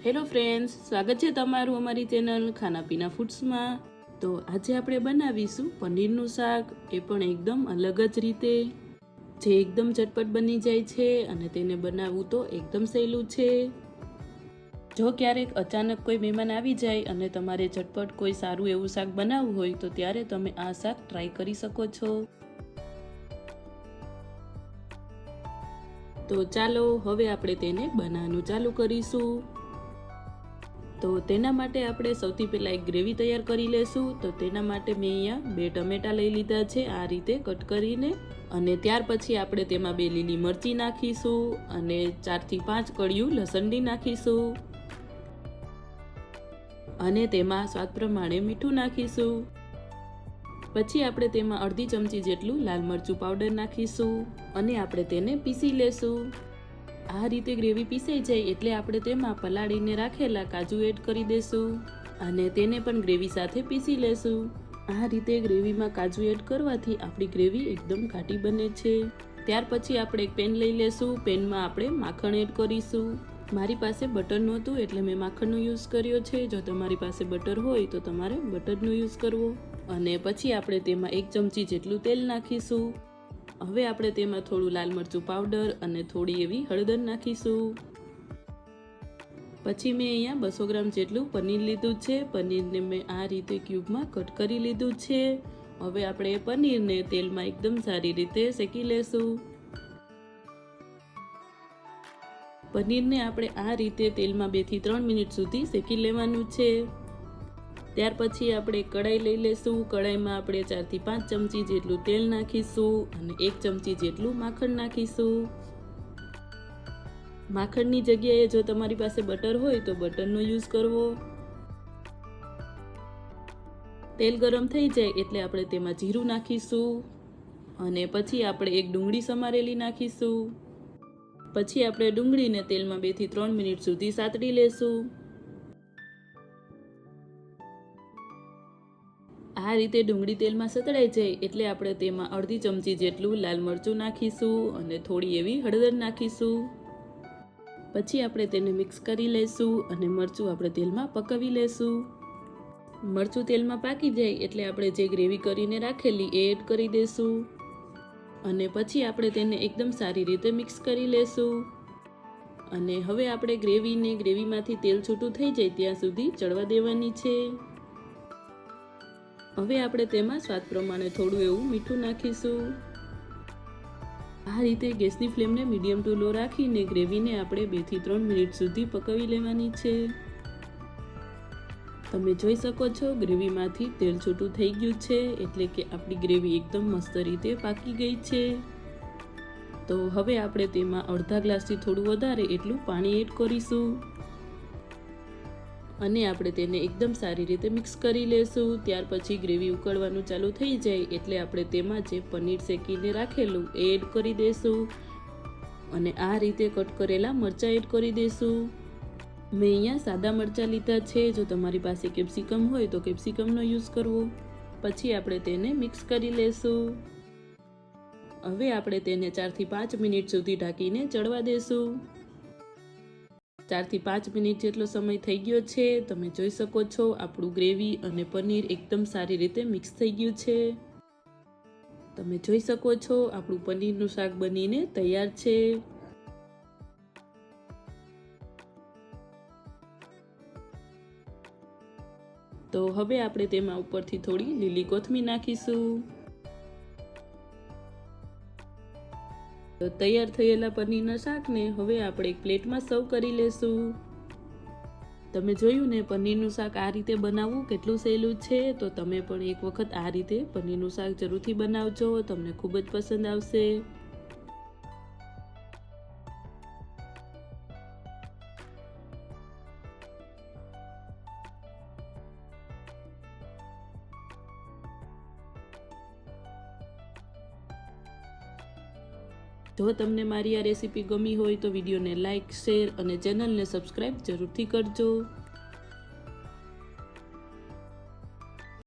Hello friends, સ્વાગત છે તમારું અમારી ચેનલ ખાના પીના ફૂડ્સમાં। તો આજે આપણે બનાવીશું પનીરનું શાક, એ પણ એકદમ અલગ જ રીતે, જે એકદમ ઝટપટ બની જાય છે અને તેને બનાવવું તો એકદમ સહેલું છે। જો ક્યારેક અચાનક કોઈ મહેમાન આવી જાય અને તમારે ઝટપટ કોઈ સારું એવું શાક બનાવવું હોય તો ત્યારે તમે આ શાક ટ્રાય કરી શકો છો। તો ચાલો હવે આપણે તેને બનાવવાનું ચાલુ કરીશું। તો તેના માટે આપણે સૌથી પહેલાં એક ગ્રેવી તૈયાર કરી લેશું। તો તેના માટે મેં અહીંયા 2 ટમેટાં લઈ લીધા છે આ રીતે કટ કરીને, અને ત્યાર પછી આપણે તેમાં 2 લીલી મરચી નાખીશું અને 4 થી 5 કળિયું લસણની નાખીશું, અને તેમાં સ્વાદ પ્રમાણે મીઠું નાખીશું। પછી આપણે તેમાં અડધી ચમચી જેટલું લાલ મરચું પાવડર નાખીશું અને આપણે તેને પીસી લેશું। આ રીતે ગ્રેવી પીસાઈ જાય એટલે આપણે તેમાં પલાળીને રાખેલા કાજુ એડ કરી દેશું અને તેને પણ ગ્રેવી સાથે પીસી લેશું। આ રીતે ગ્રેવીમાં કાજુ એડ કરવાથી આપણી ગ્રેવી એકદમ ઘાટી બને છે। ત્યાર પછી આપણે એક પેન લઈ લેશું। પેનમાં આપણે માખણ એડ કરીશું। મારી પાસે બટર નહોતું એટલે મેં માખણનો યુઝ કર્યો છે। જો તમારી પાસે બટર હોય તો તમારે બટરનો યુઝ કરવો। અને પછી આપણે તેમાં 1 ચમચી જેટલું તેલ નાખીશું। હવે આપણે તેમાં થોડું લાલ મરચું પાવડર અને થોડી એવી હળદર નાખીશું। પછી મેં અહીંયા 200 ગ્રામ જેટલું પનીર લીધું છે। પનીરને મેં આ રીતે ક્યુબમાં કટ કરી લીધું છે। હવે આપણે પનીરને તેલમાં એકદમ સારી રીતે શેકી લેશું। પનીરને આપણે આ રીતે તેલમાં 2 થી 3 મિનિટ સુધી શેકી લેવાનું છે। ત્યાર પછી આપણે કઢાઈ લઈ લેશું। કઢાઈમાં આપણે 4 થી 5 ચમચી જેટલું તેલ નાખીશું અને 1 ચમચી જેટલું માખણ નાખીશું। માખણની જગ્યાએ જો તમારી પાસે બટર હોય તો બટરનો યુઝ કરવો। તેલ ગરમ થઈ જાય એટલે આપણે તેમાં જીરું નાખીશું અને પછી આપણે એક ડુંગળી સમારેલી નાખીશું। પછી આપણે ડુંગળીને તેલમાં 2 થી 3 મિનિટ સુધી સાતળી લેશું। આ રીતે ડુંગળી તેલમાં સતળાઈ જાય એટલે આપણે તેમાં અડધી ચમચી જેટલું લાલ મરચું નાખીશું અને થોડી એવી હળદર નાખીશું। પછી આપણે તેને મિક્સ કરી લઈશું અને મરચું આપણે તેલમાં પકાવી લેશું। મરચું તેલમાં પાકી જાય એટલે આપણે જે ગ્રેવી કરીને રાખેલી એ એડ કરી દેશું અને પછી આપણે તેને એકદમ સારી રીતે મિક્સ કરી લેશું। અને હવે આપણે ગ્રેવીમાંથી તેલ છૂટું થઈ જાય ત્યાં સુધી ચડવા દેવાની છે। હવે આપણે તેમાં સ્વાદ પ્રમાણે થોડું એવું મીઠું નાખીશું। આ રીતે ગેસની ફ્લેમને મીડિયમ ટુ લો રાખીને ગ્રેવીને આપણે 2 થી 3 મિનિટ સુધી પકાવી લેવાની છે। તમે જોઈ શકો છો ગ્રેવીમાંથી તેલ છૂટું થઈ ગયું છે, એટલે કે આપણી ગ્રેવી એકદમ મસ્ત રીતે પાકી ગઈ છે। તો હવે આપણે તેમાં અડધા ગ્લાસથી થોડું વધારે એટલું પાણી એડ કરીશું અને આપણે તેને એકદમ સારી રીતે મિક્સ કરી લેશું। ત્યાર પછી ગ્રેવી ઉકળવાનું ચાલુ થઈ જાય એટલે આપણે તેમાં જે પનીર શેકીને રાખેલું એ એડ કરી દેશું અને આ રીતે કટ કરેલા મરચાં એડ કરી દેશું। મેં અહીંયા સાદા મરચાં લીધા છે। જો તમારી પાસે કેપ્સિકમ હોય તો કેપ્સિકમનો યુઝ કરવો। પછી આપણે તેને મિક્સ કરી લેશું। હવે આપણે તેને 4 થી 5 મિનિટ સુધી ઢાંકીને ચડવા દેશું। 4 થી 5 મિનિટ જેટલો સમય થઈ ગયો છે। તમે જોઈ શકો છો આપણું ગ્રેવી અને પનીર એકદમ સારી રીતે મિક્સ થઈ ગયું છે। તમે જોઈ શકો છો આપણું પનીરનું શાક બનીને તૈયાર છે। તો હવે આપણે તેમાં ઉપરથી થોડી લીલી કોથમીર નાખીશું। તો તૈયાર થયેલા પનીરના શાકને હવે આપણે એક પ્લેટમાં સર્વ કરી લેશું। તમે જોયું ને પનીરનું શાક આ રીતે બનાવવું કેટલું સહેલું છે। તો તમે પણ એક વખત આ રીતે પનીરનું શાક જરૂરથી બનાવજો, તમને ખૂબ જ પસંદ આવશે। જો તમને મારી આ રેસીપી ગમી હોય તો વિડીયોને લાઇક, શેર અને ચેનલને સબસ્ક્રાઈબ જરૂરથી કરજો।